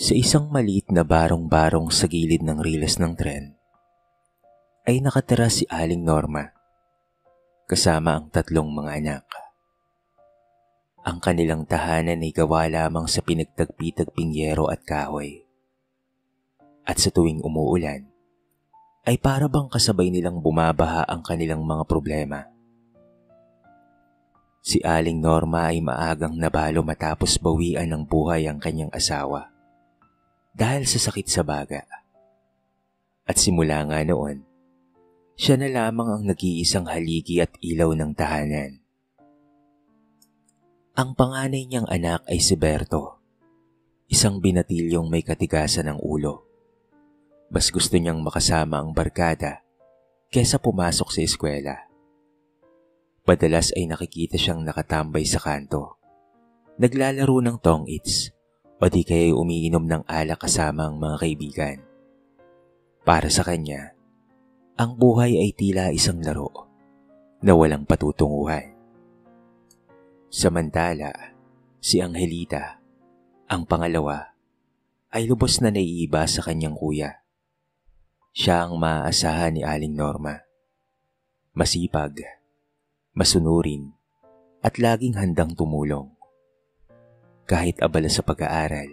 Sa isang maliit na barong-barong sa gilid ng riles ng tren, ay nakatira si Aling Norma, kasama ang tatlong mga anak. Ang kanilang tahanan ay gawa lamang sa pinagtagpi-tagping yero at kahoy. At sa tuwing umuulan, ay para bang kasabay nilang bumabaha ang kanilang mga problema. Si Aling Norma ay maagang nabalo matapos bawian ng buhay ang kanyang asawa dahil sa sakit sa baga. At simula nga noon, siya na lamang ang nag-iisang haligi at ilaw ng tahanan. Ang panganay niyang anak ay si Berto, isang binatilyong may katigasan ng ulo. Mas gusto niyang makasama ang barkada kesa pumasok sa eskwela. Madalas ay nakikita siyang nakatambay sa kanto, naglalaro ng tong-its o di kaya'y umiinom ng alak kasama ang mga kaibigan. Para sa kanya, ang buhay ay tila isang laro na walang patutunguhan. Samantala, si Angelita, ang pangalawa, ay lubos na naiiba sa kanyang kuya. Siya ang maaasahan ni Aling Norma. Masipag, masunurin, at laging handang tumulong. Kahit abala sa pag-aaral,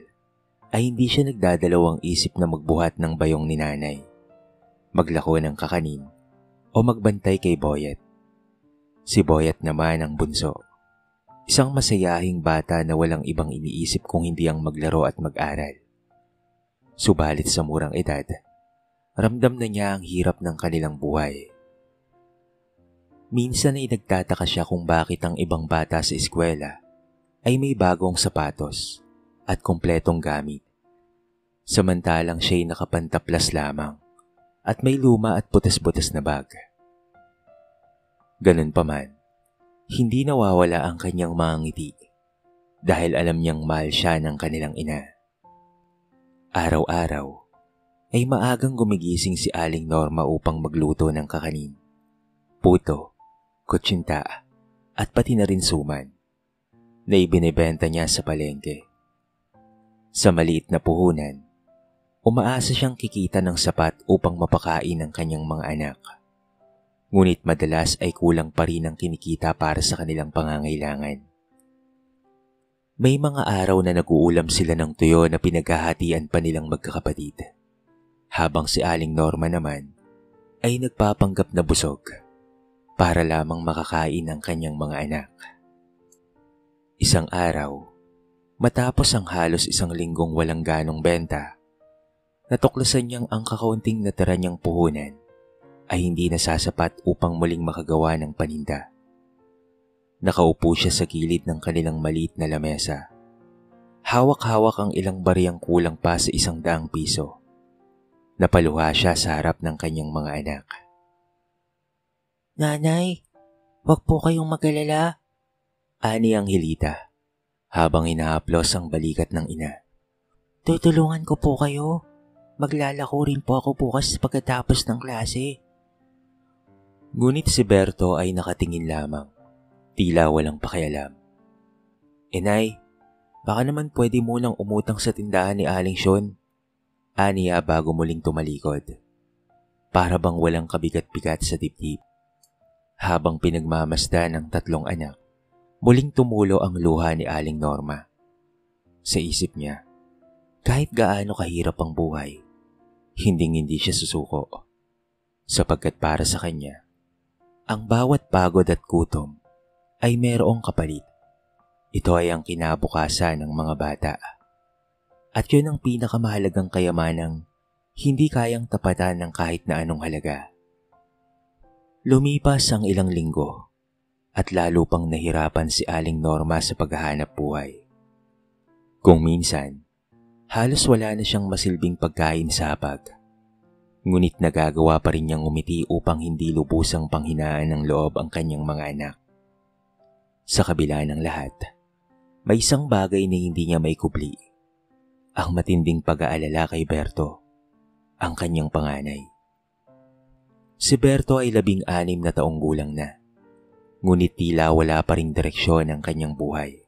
ay hindi siya nagdadalawang isip na magbuhat ng bayong ni nanay, maglako ng kakanin, o magbantay kay Boyet. Si Boyet naman ang bunso, isang masayahing bata na walang ibang iniisip kung hindi ang maglaro at mag-aral. Subalit sa murang edad, ramdam na niya ang hirap ng kanilang buhay. Minsan ay nagtataka siya kung bakit ang ibang bata sa eskwela ay may bagong sapatos at kompletong gamit. Samantalang siya'y nakapantaplas lamang at may luma at butas-butas na bag. Ganun pa man, hindi nawawala ang kanyang mga ngiti dahil alam niyang mahal siya ng kanilang ina. Araw-araw ay maagang gumigising si Aling Norma upang magluto ng kakanin, puto, kutsinta, at pati na rin suman na ibinebenta niya sa palengke. Sa maliit na puhunan, umaasa siyang kikita ng sapat upang mapakain ang kanyang mga anak. Ngunit madalas ay kulang pa rin ang kinikita para sa kanilang pangangailangan. May mga araw na nag-uulam sila ng tuyo na pinaghahatian pa nilang magkakapatid, habang si Aling Norma naman ay nagpapanggap na busog para lamang makakain ang kanyang mga anak. Isang araw, matapos ang halos isang linggong walang ganong benta, natuklasan niyang ang kakaunting natira niyang puhunan ay hindi nasasapat upang muling makagawa ng paninda. Nakaupo siya sa gilid ng kanilang maliit na lamesa. Hawak-hawak ang ilang bariyang kulang pa sa 100 piso. Napaluha siya sa harap ng kanyang mga anak. Nanay, wag po kayong mag-alala. Ani Angelita, habang inahaplos ang balikat ng ina. Tutulungan ko po kayo. Maglalako rin po ako bukas pagkatapos ng klase. Ngunit si Berto ay nakatingin lamang, tila walang pakialam. Inay, baka naman pwede munang umutang sa tindahan ni Aling Sean, aniya bago muling tumalikod. Para bang walang kabigat-bigat sa dibdib. Habang pinagmamasdan ng tatlong anak, muling tumulo ang luha ni Aling Norma. Sa isip niya, kahit gaano kahirap ang buhay, hindi siya susuko. Sapagkat para sa kanya, ang bawat pagod at gutom ay mayroong kapalit. Ito ay ang kinabukasan ng mga bata. At yun ang pinakamahalagang kayamanang hindi kayang tapatan ng kahit na anong halaga. Lumipas ang ilang linggo at lalo pang nahirapan si Aling Norma sa paghahanap buhay. Kung minsan, halos wala na siyang masilbing pagkain sa hapag. Ngunit nagagawa pa rin niyang umiti upang hindi lubusang panghinaan ng loob ang kanyang mga anak. Sa kabila ng lahat, may isang bagay na hindi niya maikubli. Ang matinding pag-aalala kay Berto, ang kanyang panganay. Si Berto ay 16 na taong gulang na, ngunit tila wala pa ring direksyon ang kanyang buhay.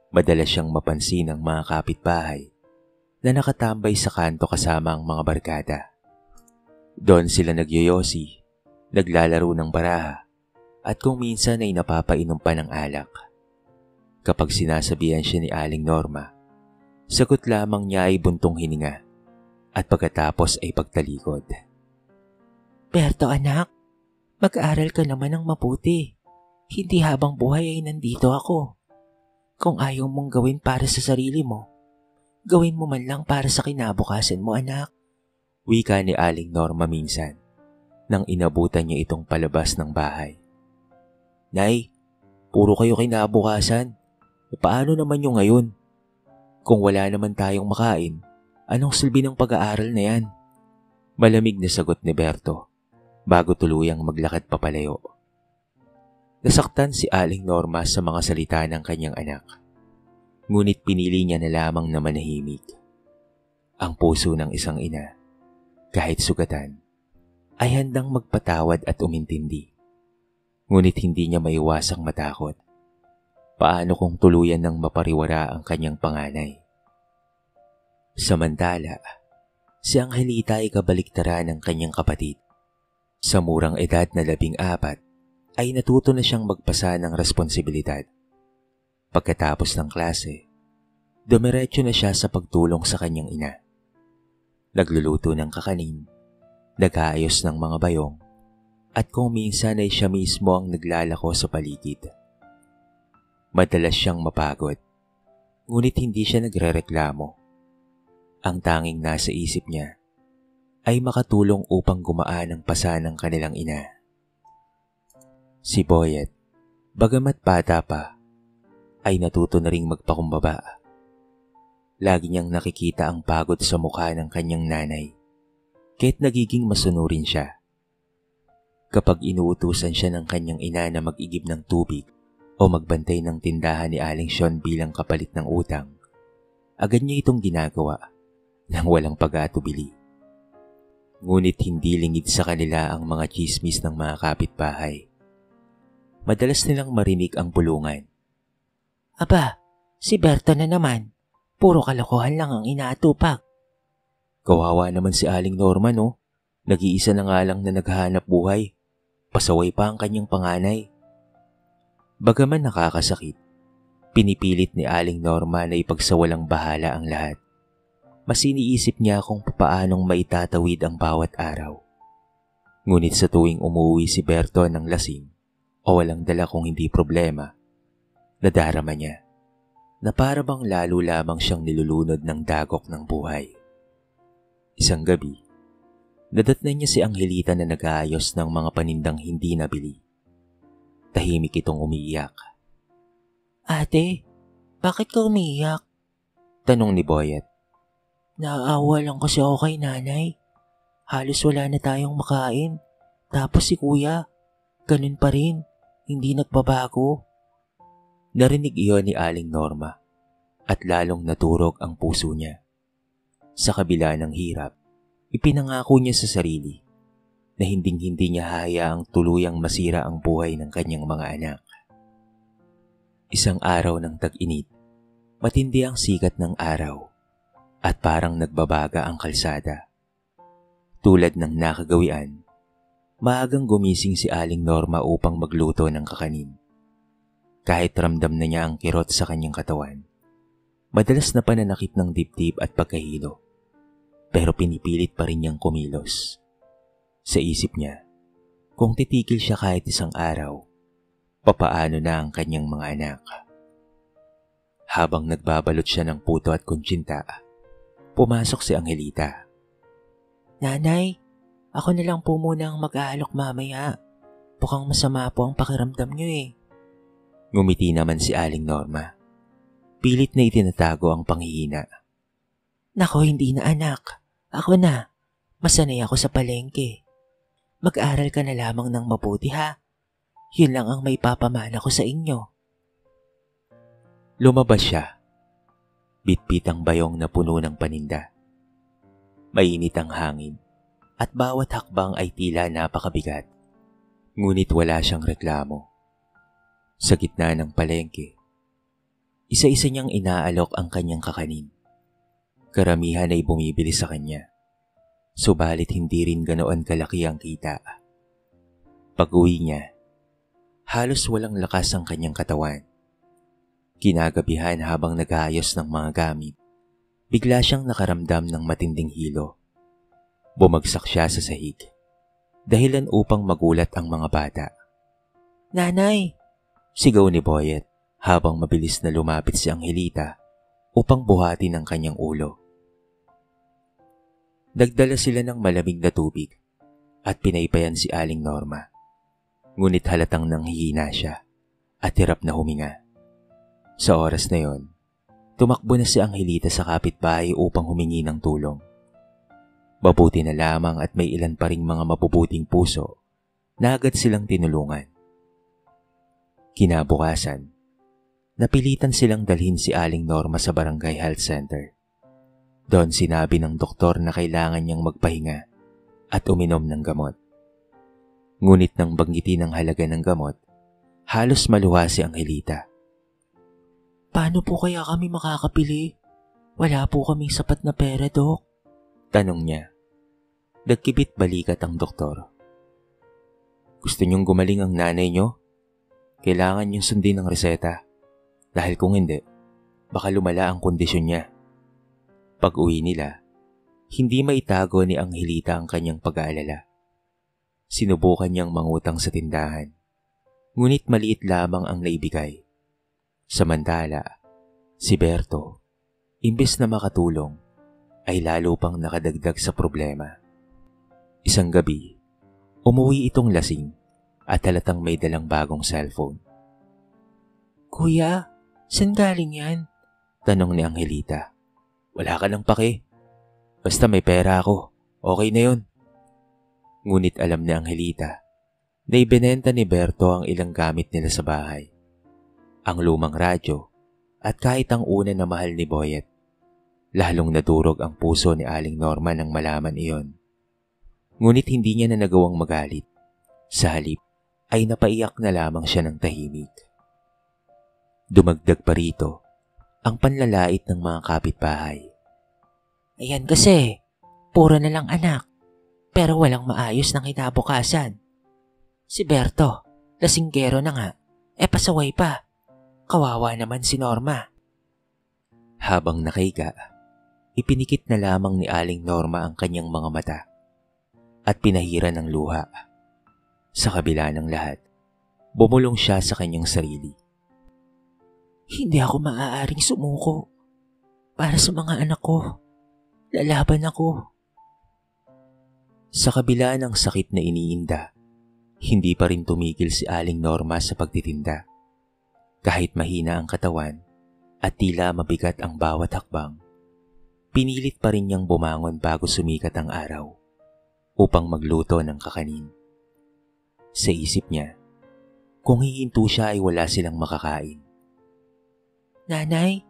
Madalas siyang mapansin ng mga kapitbahay na nakatambay sa kanto kasama ang mga barkada. Doon sila nagyoyosi, naglalaro ng baraha, at kung minsan ay napapainom pa ng alak. Kapag sinasabihan siya ni Aling Norma, sagot lamang niya ay buntong hininga at pagkatapos ay pagtalikod. Berto anak, mag-aral ka naman ng mabuti. Hindi habang buhay ay nandito ako. Kung ayaw mong gawin para sa sarili mo, gawin mo man lang para sa kinabukasan mo anak. Wika ni Aling Norma minsan nang inabutan niya itong palabas ng bahay. Nay, puro kayo kinabukasan. Paano naman yung ngayon? Kung wala naman tayong makain, anong silbi ng pag-aaral na yan? Malamig na sagot ni Berto bago tuluyang maglakad papalayo. Nasaktan si Aling Norma sa mga salita ng kanyang anak. Ngunit pinili niya na lamang na manahimik. Ang puso ng isang ina, kahit sugatan, ay handang magpatawad at umintindi. Ngunit hindi niya maiwasang matakot. Paano kung tuluyan ng mapariwara ang kanyang panganay? Samantala, si Angelita ay kabaliktaran ng kanyang kapatid. Sa murang edad na 14, ay natuto na siyang magpasa ng responsibilidad. Pagkatapos ng klase, dumiretso na siya sa pagtulong sa kanyang ina. Nagluluto ng kakanin, nag-aayos ng mga bayong, at kung minsan ay siya mismo ang naglalako sa paligid. Madalas siyang mapagod, ngunit hindi siya nagrereklamo. Ang tanging nasa isip niya ay makatulong upang gumaan ang pasa ng kanilang ina. Si Boyet, bagamat bata pa, ay natuto na ring magpakumbaba. Lagi niyang nakikita ang pagod sa mukha ng kanyang nanay, kahit nagiging masunurin siya. Kapag inuutusan siya ng kanyang ina na mag-igib ng tubig o magbantay ng tindahan ni Aling Sean bilang kapalit ng utang, agad niya itong ginagawa nang walang pag-aatubili. Ngunit hindi lingid sa kanila ang mga tsismis ng mga kapitbahay. Madalas nilang marinig ang bulungan. Aba, si Berto na naman. Puro kalokohan lang ang inaatupak. Kawawa naman si Aling Norma, no? Nag-iisa na nga lang na naghahanap buhay. Pasaway pa ang kanyang panganay. Bagaman nakakasakit, pinipilit ni Aling Norma na ipagsawalang bahala ang lahat. Mas iniisip niya kung paanong maitatawid ang bawat araw. Ngunit sa tuwing umuwi si Berto ng lasing o walang dala kung hindi problema, nadarama niya na para bang lalo lamang siyang nilulunod ng dagok ng buhay. Isang gabi, nadatnan niya si Angelita na nag-aayos ng mga panindang hindi nabili. Tahimik itong umiiyak. Ate, bakit ka umiiyak? Tanong ni Boyet. Naaawa lang kasi ako kay nanay. Halos wala na tayong makain. Tapos si kuya, ganun pa rin. Hindi nagbabago. Narinig iyon ni Aling Norma at lalong naturog ang puso niya. Sa kabila ng hirap, ipinangako niya sa sarili na hinding-hindi niya hayaang tuluyang masira ang buhay ng kanyang mga anak. Isang araw ng tag-init, matindi ang sikat ng araw at parang nagbabaga ang kalsada. Tulad ng nakagawian, maagang gumising si Aling Norma upang magluto ng kakanin. Kahit ramdam na niya ang kirot sa kanyang katawan, madalas na pananakit ng dibdib at pagkahilo, pero pinipilit pa rin niyang kumilos. Sa isip niya, kung titigil siya kahit isang araw, papaano na ang kanyang mga anak. Habang nagbabalot siya ng puto at kuntsinta, pumasok si Angelita. Nanay, ako na lang po muna ang mag-aalok mamaya. Mukhang masama po ang pakiramdam niyo eh. Ngumiti naman si Aling Norma. Pilit na itinatago ang panghihina. Nako, hindi na anak. Ako na. Masanay ako sa palengke. Mag-aral ka na lamang ng mabuti ha. Yun lang ang may papamana ko sa inyo. Lumabas siya. Bitbit ang bayong na puno ng paninda. Mainit ang hangin at bawat hakbang ay tila napakabigat. Ngunit wala siyang reklamo. Sa gitna ng palengke, isa-isa niyang inaalok ang kanyang kakanin. Karamihan ay bumibili sa kanya, subalit hindi rin ganoon kalaki ang kita. Pag-uwi niya, halos walang lakas ang kanyang katawan. Kinagabihan habang nag-aayos ng mga gamit, bigla siyang nakaramdam ng matinding hilo. Bumagsak siya sa sahig, dahilan upang magulat ang mga bata. Nanay! Sigaw ni Boyet habang mabilis na lumapit si Angelita upang buhatin ang kanyang ulo. Nagdala sila ng malamig na tubig at pinaypayan si Aling Norma. Ngunit halatang nanghihina siya at hirap na huminga. Sa oras na yon, tumakbo na si Angelita sa kapitbahay upang humingi ng tulong. Mabuti na lamang at may ilan pa ring mga mabubuting puso na agad silang tinulungan. Kinabukasan, napilitan silang dalhin si Aling Norma sa Barangay Health Center. Doon sinabi ng doktor na kailangan niyang magpahinga at uminom ng gamot. Ngunit nang banggitin ang halaga ng gamot, halos maluha si Angelita. Paano po kaya kami makakapili? Wala po kaming sapat na pera, Dok. Tanong niya. Nagkibit balikat ang doktor. Gusto niyong gumaling ang nanay niyo? Kailangan niyong sundin ang reseta. Dahil kung hindi, baka lumala ang kondisyon niya. Pag-uwi nila, hindi maitago ni Angelita ang kanyang pag-aalala. Sinubukan niyang mangutang sa tindahan, ngunit maliit lamang ang naibigay. Samantala, si Berto, imbes na makatulong, ay lalo pang nakadagdag sa problema. Isang gabi, umuwi itong lasing at halatang may dalang bagong cellphone. Kuya, saan galing yan? Tanong ni Angelita. Wala ka ng pake. Basta may pera ako, okay na yun. Ngunit alam ni Angelita na ibinenta ni Berto ang ilang gamit nila sa bahay. Ang lumang radyo at kahit ang una na mahal ni Boyet. Lalong nadurog ang puso ni Aling Norma nang malaman iyon. Ngunit hindi niya na nagawang magalit. Sa halip ay napaiyak na lamang siya ng tahimik. Dumagdag pa rito ang panlalait ng mga kapitbahay. Ayan kasi, puro na lang anak, pero walang maayos ng kinabukasan. Si Berto, lasinggero na nga, pasaway pa. Kawawa naman si Norma. Habang nakahiga, ipinikit na lamang ni Aling Norma ang kanyang mga mata at pinahira ng luha. Sa kabila ng lahat, bumulong siya sa kanyang sarili. Hindi ako maaaring sumuko. Para sa mga anak ko, lalaban ako. Sa kabila ng sakit na iniinda, hindi pa rin tumigil si Aling Norma sa pagtitinda. Kahit mahina ang katawan at tila mabigat ang bawat hakbang, pinilit pa rin niyang bumangon bago sumikat ang araw upang magluto ng kakanin. Sa isip niya, kung hihinto siya ay wala silang makakain. Nanay,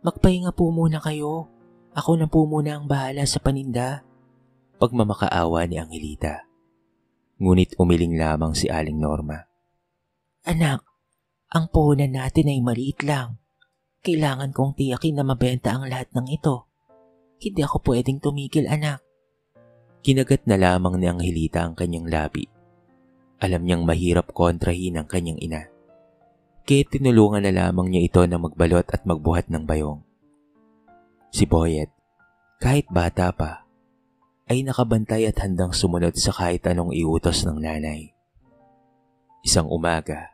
magpahinga po muna kayo. Ako na po muna ang bahala sa paninda. Pagmamakaawa ni Angelita. Ngunit umiling lamang si Aling Norma. Anak, ang puhunan natin ay maliit lang. Kailangan kong tiyakin na mabenta ang lahat ng ito. Hindi ako pwedeng tumigil, anak. Kinagat na lamang ni Angelita ang kanyang labi. Alam niyang mahirap kontrahin ang kanyang ina. Kaya tinulungan na lamang niya ito na magbalot at magbuhat ng bayong. Si Boyet, kahit bata pa, ay nakabantay at handang sumunod sa kahit anong iutos ng nanay. Isang umaga,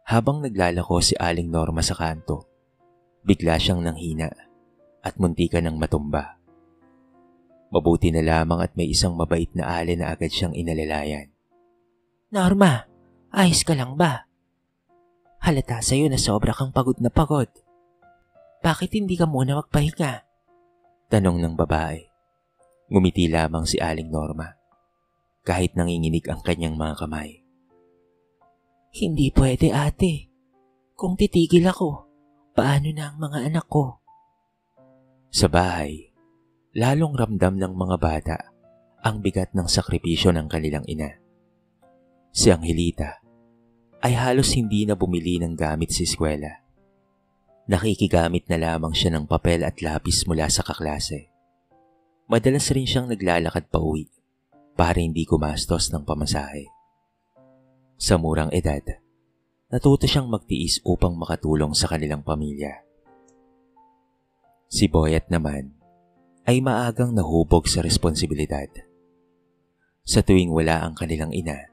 habang naglalako si Aling Norma sa kanto, bigla siyang nanghina at muntikan ng matumba. Mabuti na lamang at may isang mabait na ale na agad siyang inalalayan. Norma, ayos ka lang ba? Halata sa'yo na sobra kang pagod na pagod. Bakit hindi ka muna magpahinga? Tanong ng babae. Ngumiti lamang si Aling Norma, kahit nanginginig ang kanyang mga kamay. Hindi pwede, ate. Kung titigil ako, paano na ang mga anak ko? Sa bahay, lalong ramdam ng mga bata ang bigat ng sakripisyo ng kanilang ina. Si Angelita ay halos hindi na bumili ng gamit sa eskwela. Nakikigamit na lamang siya ng papel at lapis mula sa kaklase. Madalas rin siyang naglalakad pa uwi para hindi gumastos ng pamasahe. Sa murang edad, natuto siyang magtiis upang makatulong sa kanilang pamilya. Si Boyet naman ay maagang nahubog sa responsibilidad. Sa tuwing wala ang kanilang ina,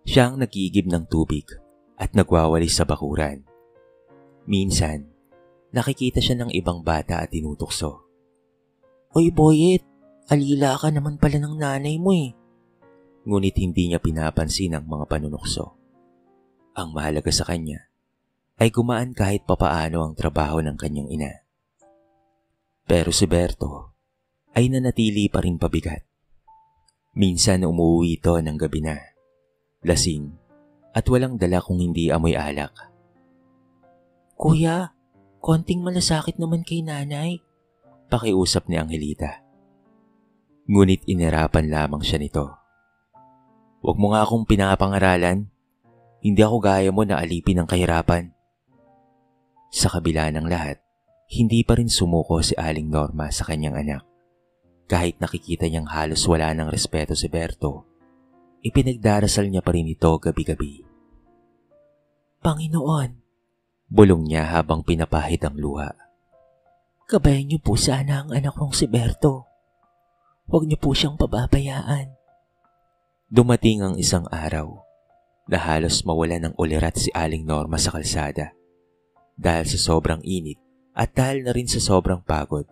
siya ang nag-iigib ng tubig at nagwawalis sa bakuran. Minsan, nakikita siya ng ibang bata at tinutokso. Oy Boyet, alila ka naman pala ng nanay mo eh. Ngunit hindi niya pinapansin ang mga panunukso. Ang mahalaga sa kanya ay gumaan kahit papaano ang trabaho ng kanyang ina. Pero si Berto ay nanatili pa rin pabigat. Minsan umuwi ito ng gabi na, lasing at walang dala kung hindi amoy alak. Kuya, konting malasakit naman kay nanay. Pakiusap ni Angelita. Ngunit inirapan lamang siya nito. Huwag mo nga akong pinapangaralan. Hindi ako gaya mo na alipin ng kahirapan. Sa kabila ng lahat, hindi pa rin sumuko si Aling Norma sa kanyang anak. Kahit nakikita niyang halos wala ng respeto si Berto, ipinagdarasal niya pa rin ito gabi-gabi. Panginoon, bulong niya habang pinapahid ang luha. Gabayan niyo po sana ang anak kong si Berto. Huwag niyo po siyang pababayaan. Dumating ang isang araw na halos mawala ng ulirat si Aling Norma sa kalsada dahil sa sobrang init at dahil na rin sa sobrang pagod.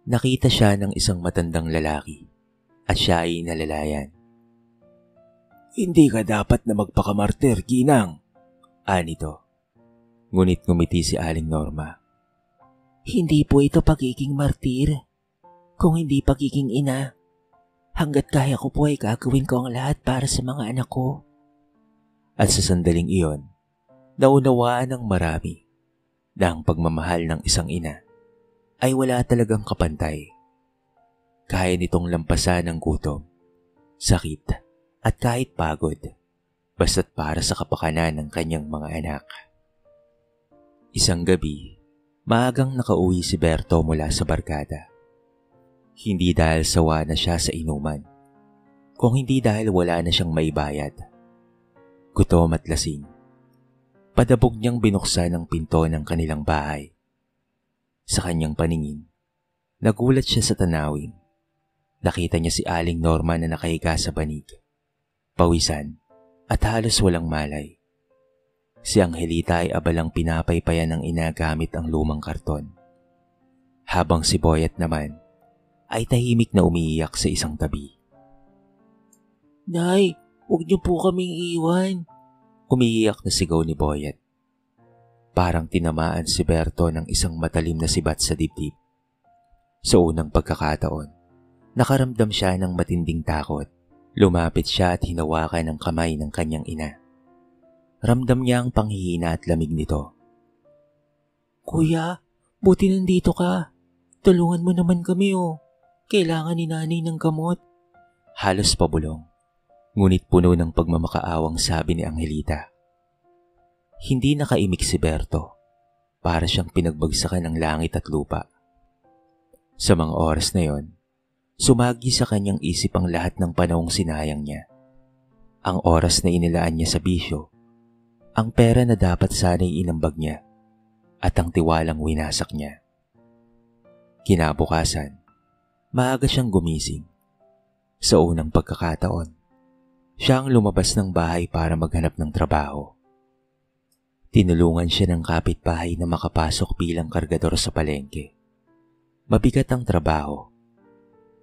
Nakita siya ng isang matandang lalaki at siya ay nalalayan. Hindi ka dapat na magpakamartir, Ginang, anito. Ngunit ngumiti si Aling Norma. Hindi po ito pagiging martir. Kung hindi pagiging ina, hanggat kaya ko po ay gagawin ko ang lahat para sa mga anak ko. At sa sandaling iyon, naunawaan ng marami na ang pagmamahal ng isang ina ay wala talagang kapantay. Kaya nitong lampasan ng gutom, sakit at kahit pagod, basta't para sa kapakanan ng kanyang mga anak. Isang gabi, maagang nakauwi si Berto mula sa barkada. Hindi dahil sawa na siya sa inuman, kung hindi dahil wala na siyang maibayad. Gutom at lasing, padabog niyang binuksan ang pinto ng kanilang bahay. Sa kanyang paningin, nagulat siya sa tanawin. Nakita niya si Aling Norma na nakahiga sa banig, pawisan at halos walang malay. Si Angelita ay abalang pinapaypayan ng ina gamit ang lumang karton. Habang si Boyet naman ay tahimik na umiiyak sa isang tabi. Nay, huwag niyo po kaming iwan. Umiiyak na sigaw ni Boyet. Parang tinamaan si Berto ng isang matalim na sibat sa dibdib. Sa unang pagkakataon, nakaramdam siya ng matinding takot. Lumapit siya at hinawakan ang kamay ng kanyang ina. Ramdam niya ang panghihina at lamig nito. Kuya, buti nandito ka. Tulungan mo naman kami oh. Kailangan ni nanay ng gamot. Halos pabulong, ngunit puno ng pagmamakaawang sabi ni Angelita. Hindi nakaimik si Berto, para siyang pinagbagsakan ng langit at lupa. Sa mga oras na yon, sumagi sa kanyang isip ang lahat ng panahong sinayang niya. Ang oras na inilaan niya sa bisyo, ang pera na dapat sana'y inambag niya, at ang tiwalang winasak niya. Kinabukasan, maaga siyang gumising. Sa unang pagkakataon, siya ang lumabas ng bahay para maghanap ng trabaho. Tinulungan siya ng kapitbahay na makapasok bilang kargador sa palengke. Mabigat ang trabaho.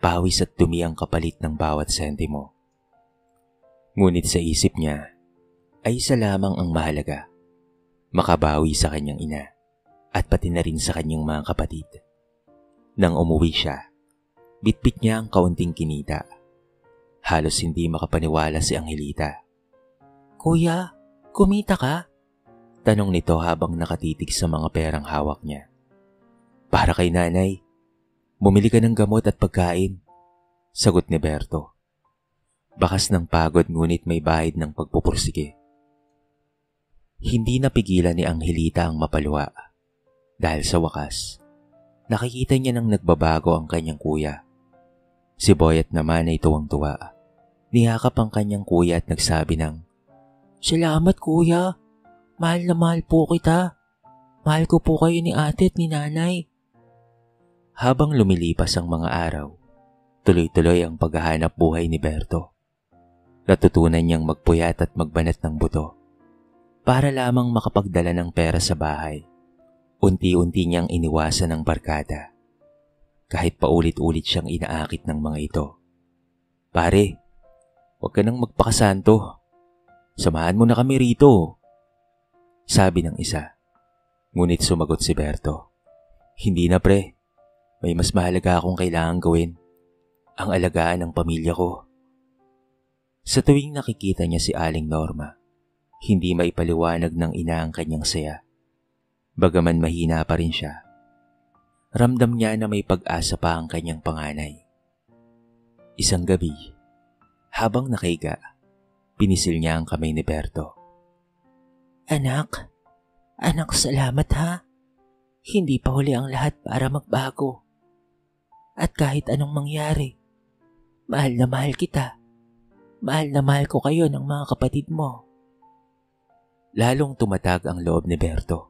Pawis at dumi ang kapalit ng bawat sentimo. Ngunit sa isip niya, ay isa lamang ang mahalaga. Makabawi sa kanyang ina at pati na rin sa kanyang mga kapatid. Nang umuwi siya, bitbit niya ang kaunting kinita. Halos hindi makapaniwala si Angelita. Kuya, kumita ka? Tanong nito habang nakatitig sa mga perang hawak niya. Para kay nanay, bumili ka ng gamot at pagkain, sagot ni Berto. Bakas ng pagod ngunit may bahid ng pagpupursige. Hindi napigilan ni Angelita ang mapalwa dahil sa wakas, nakikita niya nang nagbabago ang kanyang kuya. Si Boyet naman ay tuwang-tuwa. Niyakap ang kanyang kuya at nagsabi ng, Salamat kuya, mahal na mahal po kita. Mahal ko po kayo ni ate at ni nanay. Habang lumilipas ang mga araw, tuloy-tuloy ang paghahanap buhay ni Berto. Natutunan niyang magpuyat at magbanat ng buto para lamang makapagdala ng pera sa bahay. Unti-unti niyang iniwasan ang barkada. Kahit paulit-ulit siyang inaakit ng mga ito. Pare, huwag ka nang magpakasanto. Samahan mo na kami rito. Sabi ng isa. Ngunit sumagot si Berto. Hindi na pre, may mas mahalaga akong kailangang gawin. Ang alagaan ng pamilya ko. Sa tuwing nakikita niya si Aling Norma, hindi maipaliwanag ng ina ang kanyang saya. Bagaman mahina pa rin siya, ramdam niya na may pag-asa pa ang kanyang panganay. Isang gabi, habang nakahiga, pinisil niya ang kamay ni Berto. Anak, salamat ha. Hindi pa huli ang lahat para magbago. At kahit anong mangyari, mahal na mahal kita. Mahal na mahal ko kayo ng mga kapatid mo. Lalong tumatag ang loob ni Berto.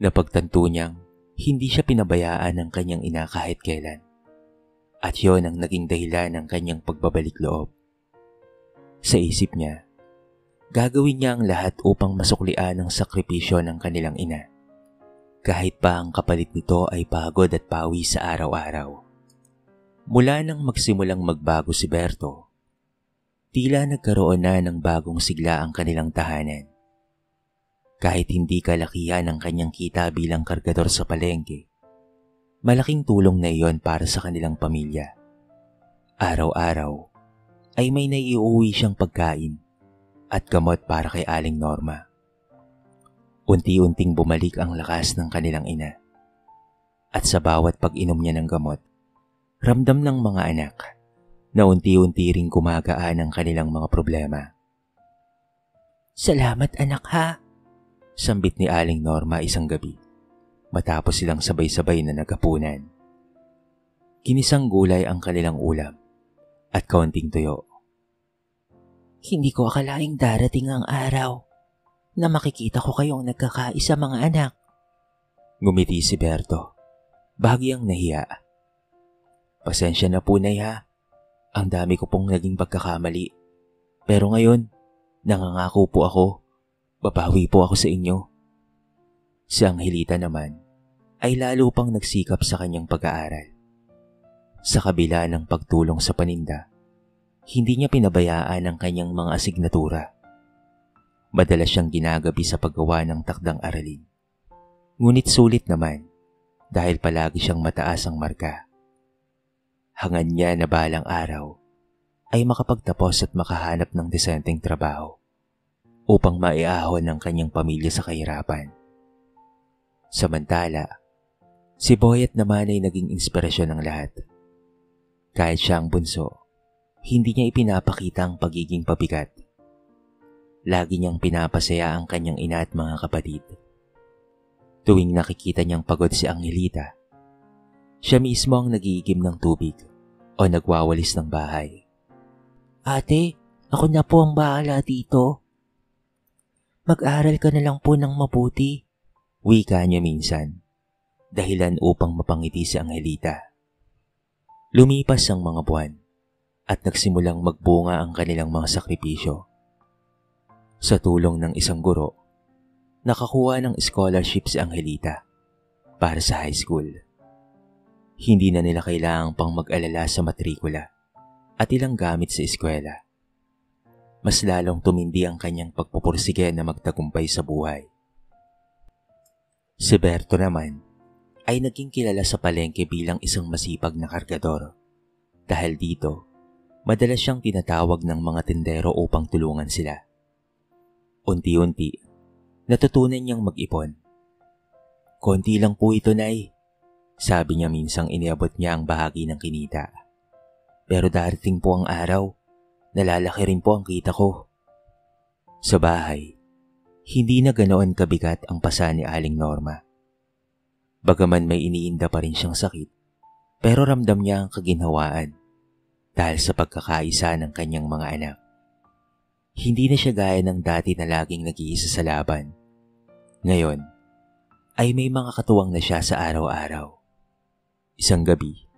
Napagtanto niyang hindi siya pinabayaan ng kanyang ina kahit kailan. At yon ang naging dahilan ng kanyang pagbabalik loob. Sa isip niya, gagawin niya ang lahat upang masuklian ang sakripisyo ng kanilang ina. Kahit pa ang kapalit nito ay pagod at pawi sa araw-araw. Mula nang magsimulang magbago si Berto, tila nagkaroon na ng bagong sigla ang kanilang tahanan. Kahit hindi kalakihan ang kanyang kita bilang kargador sa palengke, malaking tulong na iyon para sa kanilang pamilya. Araw-araw ay may naiuwi siyang pagkain at gamot para kay Aling Norma. Unti-unting bumalik ang lakas ng kanilang ina. At sa bawat pag-inom niya ng gamot, ramdam ng mga anak na unti-unti ring gumagaan ang kanilang mga problema. Salamat anak ha. Sambit ni Aling Norma isang gabi, matapos silang sabay-sabay na naghapunan. Kinisang gulay ang kanilang ulam at kaunting tuyo. Hindi ko akalaing darating ang araw na makikita ko kayong nagkakaisa mga anak. Ngumiti si Berto, bahagyang nahiya. Pasensya na po nay ha, ang dami ko pong naging pagkakamali. Pero ngayon, nangangako po ako, babawi po ako sa inyo. Si Angelita naman ay lalo pang nagsikap sa kanyang pag-aaral. Sa kabila ng pagtulong sa paninda, hindi niya pinabayaan ang kanyang mga asignatura. Madalas siyang ginagabi sa paggawa ng takdang aralin. Ngunit sulit naman dahil palagi siyang mataas ang marka. Hangad niya na balang araw ay makapagtapos at makahanap ng desenteng trabaho upang maiahon ang kanyang pamilya sa kahirapan. Samantala, si Boyet naman ay naging inspirasyon ng lahat. Kahit siya ang bunso, hindi niya ipinapakita ang pagiging pabigat. Lagi niyang pinapasaya ang kanyang ina at mga kapatid. Tuwing nakikita niyang pagod si Angelita, siya mismo ang nagiigim ng tubig o nagwawalis ng bahay. Ate, ako na po ang bahala dito. Mag-aral ka na lang po ng mabuti. Wika niya minsan, dahilan upang mapangiti si Angelita. Lumipas ang mga buwan at nagsimulang magbunga ang kanilang mga sakripisyo. Sa tulong ng isang guro, nakakuha ng scholarship si Angelita para sa high school. Hindi na nila kailangang pang mag-alala sa matrikula at ilang gamit sa eskwela. Mas lalong tumindi ang kanyang pagpupursige na magtagumpay sa buhay. Si Berto naman ay naging kilala sa palengke bilang isang masipag na kargador. Dahil dito, madalas siyang tinatawag ng mga tindero upang tulungan sila. Unti-unti, natutunan niyang mag-ipon. Konti lang po ito, Nay. Sabi niya minsang iniabot niya ang bahagi ng kinita. Pero darating po ang araw, nalalaki rin po ang kita ko. Sa bahay, Hindi na ganoon kabigat ang pasa ni Aling Norma. Bagaman may iniinda pa rin siyang sakit, pero ramdam niya ang kaginhawaan dahil sa pagkakaisa ng kanyang mga anak. Hindi na siya gaya ng dati na laging nag-iisa sa laban. Ngayon, ay may mga katuwang na siya sa araw-araw. Isang gabi,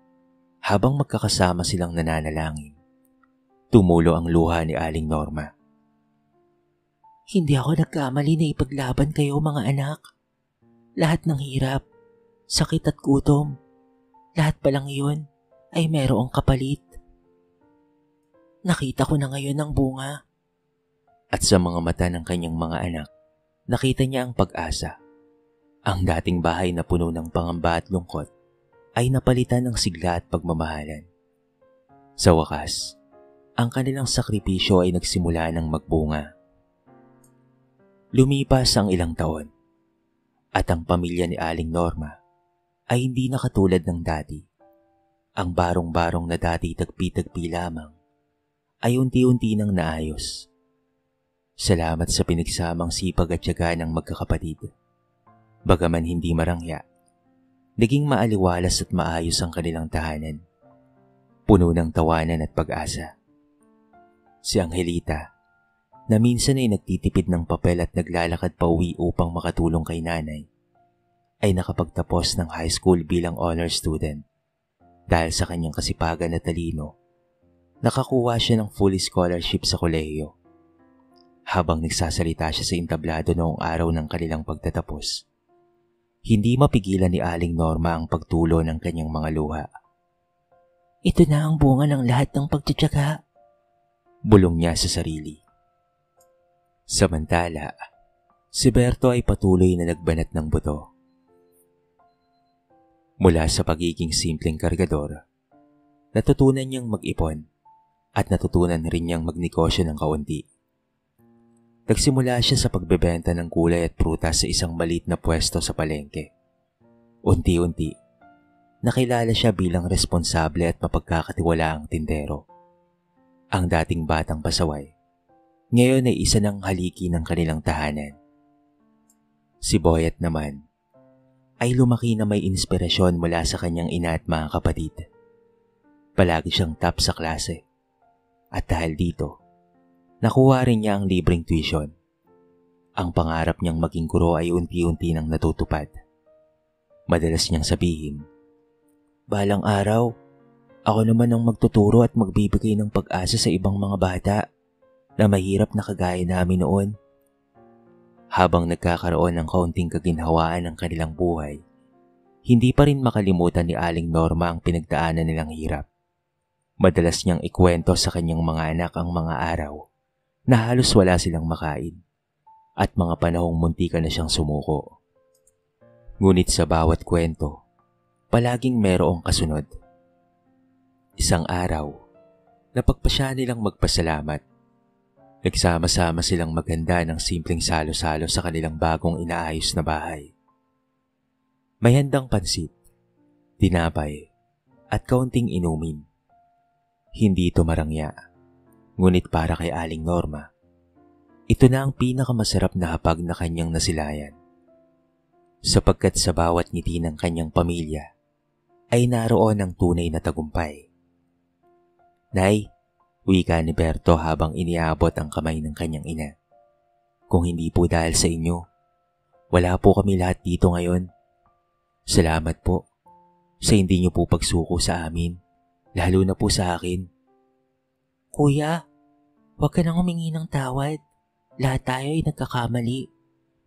habang magkakasama silang nananalangin, tumulo ang luha ni Aling Norma. Hindi ako nagkamali na ipaglaban kayo mga anak. Lahat ng hirap, sakit at gutom, lahat palang iyon ay merong kapalit. Nakita ko na ngayon ang bunga. At sa mga mata ng kanyang mga anak, nakita niya ang pag-asa. Ang dating bahay na puno ng pangamba at lungkot ay napalitan ng sigla at pagmamahalan. Sa wakas, ang kanilang sakripisyo ay nagsimula ng magbunga. Lumipas ang ilang taon, at ang pamilya ni Aling Norma ay hindi na katulad ng dati. Ang barong-barong na dati tagpi-tagpi lamang ay unti-unti nang naayos. Salamat sa pinagsamang sipag at tiyaga ng magkakapatid. Bagaman hindi marangya, naging maaliwalas at maayos ang kanilang tahanan. Puno ng tawanan at pag-asa. Si Angelita, na minsan ay nagtitipid ng papel at naglalakad pa uwi upang makatulong kay nanay, ay nakapagtapos ng high school bilang honor student. Dahil sa kanyang kasipagan at talino, nakakuha siya ng full scholarship sa kolehiyo. Habang nagsasalita siya sa entablado noong araw ng kanilang pagtatapos, hindi mapigilan ni Aling Norma ang pagtulo ng kanyang mga luha. Ito na ang bunga ng lahat ng pagtitiyaga, bulong niya sa sarili. Samantala, si Berto ay patuloy na nagbanat ng buto. Mula sa pagiging simpleng kargador, natutunan niyang mag-ipon at natutunan rin niyang magnegosyo ng kaunti. Nagsimula siya sa pagbebenta ng gulay at prutas sa isang maliit na pwesto sa palengke. Unti-unti, nakilala siya bilang responsable at mapagkakatiwalaang tindero. Ang dating batang pasaway, ngayon ay isa ng haligi ng kanilang tahanan. Si Boyet naman, ay lumaki na may inspirasyon mula sa kanyang ina at mga kapatid. Palagi siyang top sa klase. At dahil dito, nakuha rin niya ang libreng tuition. Ang pangarap niyang maging guro ay unti-unti nang natutupad. Madalas niyang sabihin, "Balang araw, ako naman ang magtuturo at magbibigay ng pag-asa sa ibang mga bata na mahirap na kagaya namin noon." Habang nagkakaroon ng kaunting kaginhawaan ng kanilang buhay, hindi pa rin makalimutan ni Aling Norma ang pinagdaanan nilang hirap. Madalas niyang ikwento sa kanyang mga anak ang mga araw na halos wala silang makain at mga panahong muntikan na siyang sumuko. Ngunit sa bawat kwento, palaging merong kasunod. Isang araw, napagpasya nilang magpasalamat. Nagsama-sama silang maghanda ng simpleng salo-salo sa kanilang bagong inaayos na bahay. May handang pansit, tinapay, at kaunting inumin. Hindi ito marangya, ngunit para kay Aling Norma, ito na ang pinakamasarap na hapag na kanyang nasilayan. Sapagkat sa bawat ngiti ng kanyang pamilya, ay naroon ang tunay na tagumpay. "Nay," wika ni Berto habang iniabot ang kamay ng kanyang ina. "Kung hindi po dahil sa inyo, wala po kami lahat dito ngayon. Salamat po sa hindi niyo po pagsuko sa amin, lalo na po sa akin." Kuya, huwag ka nang humingi ng tawad. Lahat tayo ay nagkakamali,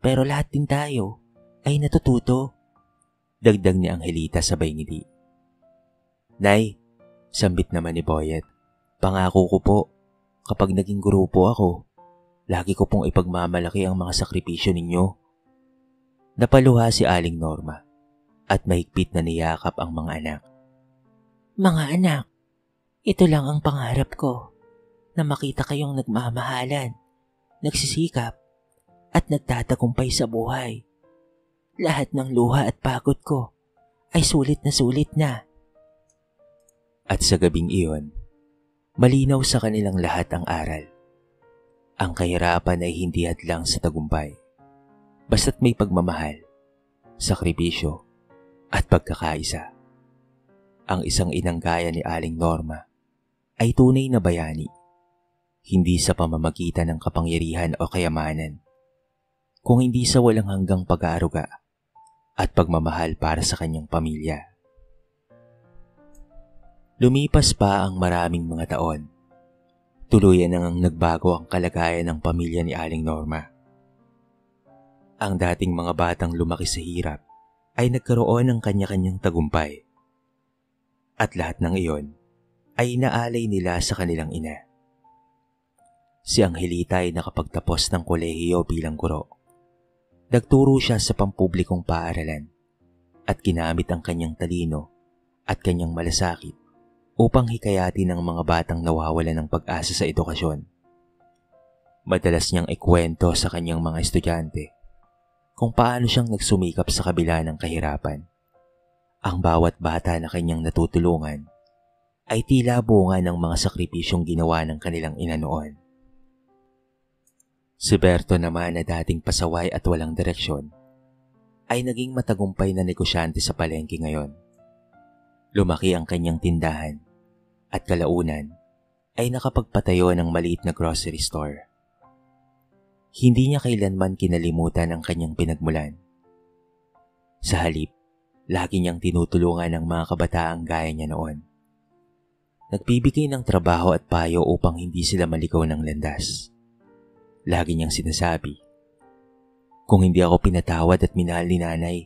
pero lahat din tayo ay natututo. Dagdag ni Angelita sabay ngiti. "Nay," sambit naman ni Boyet, "pangako ko po, kapag naging guro po ako, lagi ko pong ipagmamalaki ang mga sakripisyo ninyo." Napaluha si Aling Norma at mahigpit na niyakap ang mga anak. Mga anak, ito lang ang pangarap ko, na makita kayong nagmamahalan, nagsisikap, at nagtatagumpay sa buhay. Lahat ng luha at pagod ko ay sulit na. At sa gabing iyon, malinaw sa kanilang lahat ang aral. Ang kahirapan ay hindi hadlang sa tagumpay. Basta't may pagmamahal, sakripisyo, at pagkakaisa. Ang isang inang gaya ni Aling Norma ay tunay na bayani, hindi sa pamamagitan ng kapangyarihan o kayamanan, kung hindi sa walang hanggang pag-aaruga at pagmamahal para sa kanyang pamilya. Lumipas pa ang maraming mga taon. Tuluyan nang nagbago ang kalagayan ng pamilya ni Aling Norma. Ang dating mga batang lumaki sa hirap ay nagkaroon ng kanya-kanyang tagumpay. At lahat ng iyon ay inaalay nila sa kanilang ina. Si Angelita ay nakapagtapos ng kolehiyo bilang guro. Nagturo siya sa pampublikong paaralan at ginamit ang kanyang talino at kanyang malasakit upang hikayatin ang mga batang nawawalan ng pag-asa sa edukasyon. Madalas niyang ikwento sa kanyang mga estudyante kung paano siyang nagsumikap sa kabila ng kahirapan. Ang bawat bata na kanyang natutulungan ay tila bunga ng mga sakripisyong ginawa ng kanilang ina noon. Si Berto naman na dating pasaway at walang direksyon ay naging matagumpay na negosyante sa palengke ngayon. Lumaki ang kanyang tindahan at kalaunan ay nakapagpatayo ng maliit na grocery store. Hindi niya kailanman kinalimutan ang kanyang pinagmulan. Sa halip, lagi niyang tinutulungan ang mga kabataang gaya niya noon. Nagbibigay ng trabaho at payo upang hindi sila maligaw ng landas. Lagi niyang sinasabi, kung hindi ako pinatawad at minahal ni nanay,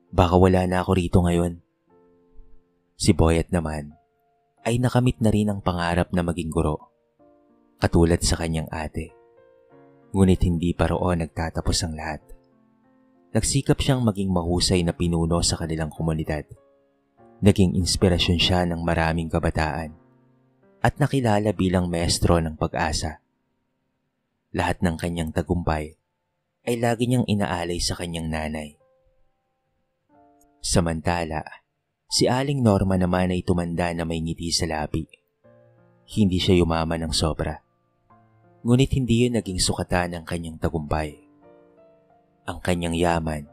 baka wala na ako rito ngayon. Si Boyet naman ay nakamit na rin ang pangarap na maging guro, katulad sa kanyang ate. Ngunit hindi pa roon nagtatapos ang lahat. Nagsikap siyang maging mahusay na pinuno sa kanilang komunidad. Naging inspirasyon siya ng maraming kabataan at nakilala bilang maestro ng pag-asa. Lahat ng kanyang tagumpay ay lagi niyang inaalay sa kanyang nanay. Samantala, si Aling Norma naman ay tumanda na may ngiti sa labi. Hindi siya yumaman ng sobra. Ngunit hindi yun naging sukatan ng kanyang tagumpay. Ang kanyang yaman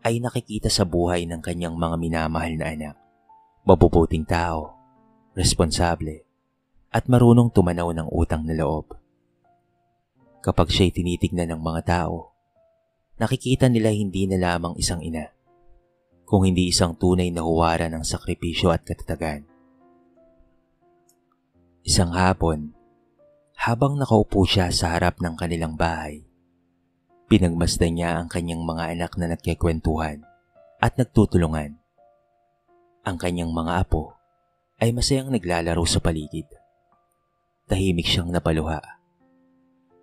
ay nakikita sa buhay ng kanyang mga minamahal na anak. Mabubuting tao, responsable, at marunong tumanaw ng utang na loob. Kapag siya'y tinitignan ng mga tao, nakikita nila hindi na lamang isang ina, kung hindi isang tunay na huwaran ng sakripisyo at katatagan. Isang hapon, habang nakaupo siya sa harap ng kanilang bahay, pinagmasdan niya ang kanyang mga anak na nagkikwentuhan at nagtutulungan. Ang kanyang mga apo ay masayang naglalaro sa paligid. Tahimik siyang napaluha.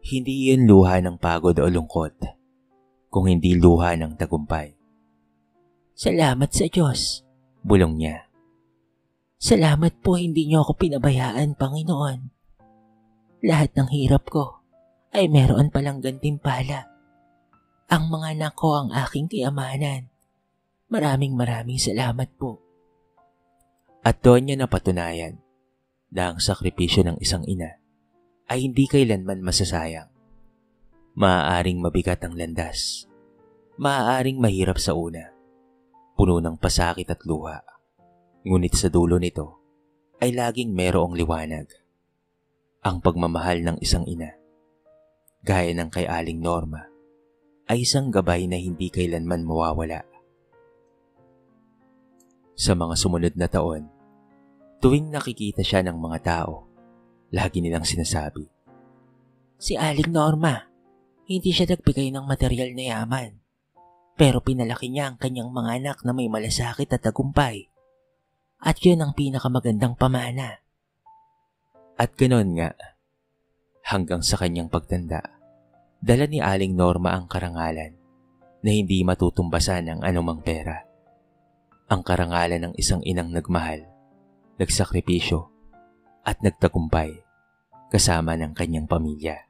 Hindi iyon luha ng pagod o lungkot, kung hindi luha ng tagumpay. Salamat sa Diyos, bulong niya. Salamat po hindi niyo ako pinabayaan, Panginoon. Lahat ng hirap ko ay meron palang gantimpala. Ang mga anak ko ang aking kayamanan. Maraming salamat po. At doon niya napatunayan na ang sakripisyo ng isang ina ay hindi kailanman masasayang. Maaaring mabigat ang landas. Maaaring mahirap sa una. Puno ng pasakit at luha. Ngunit sa dulo nito ay laging merong liwanag. Ang pagmamahal ng isang ina, gaya ng kay Aling Norma, ay isang gabay na hindi kailanman mawawala. Sa mga sumunod na taon, tuwing nakikita siya ng mga tao, lagi nilang sinasabi, Si Aling Norma, hindi siya nagbigay ng material na yaman, pero pinalaki niya ang kanyang mga anak na may malasakit at tagumpay. At yun ang pinakamagandang pamana. At ganoon nga, hanggang sa kanyang pagtanda, dala ni Aling Norma ang karangalan na hindi matutumbasan ng anumang pera. Ang karangalan ng isang inang nagmahal, nagsakripisyo, at nagtagumpay kasama ng kanyang pamilya.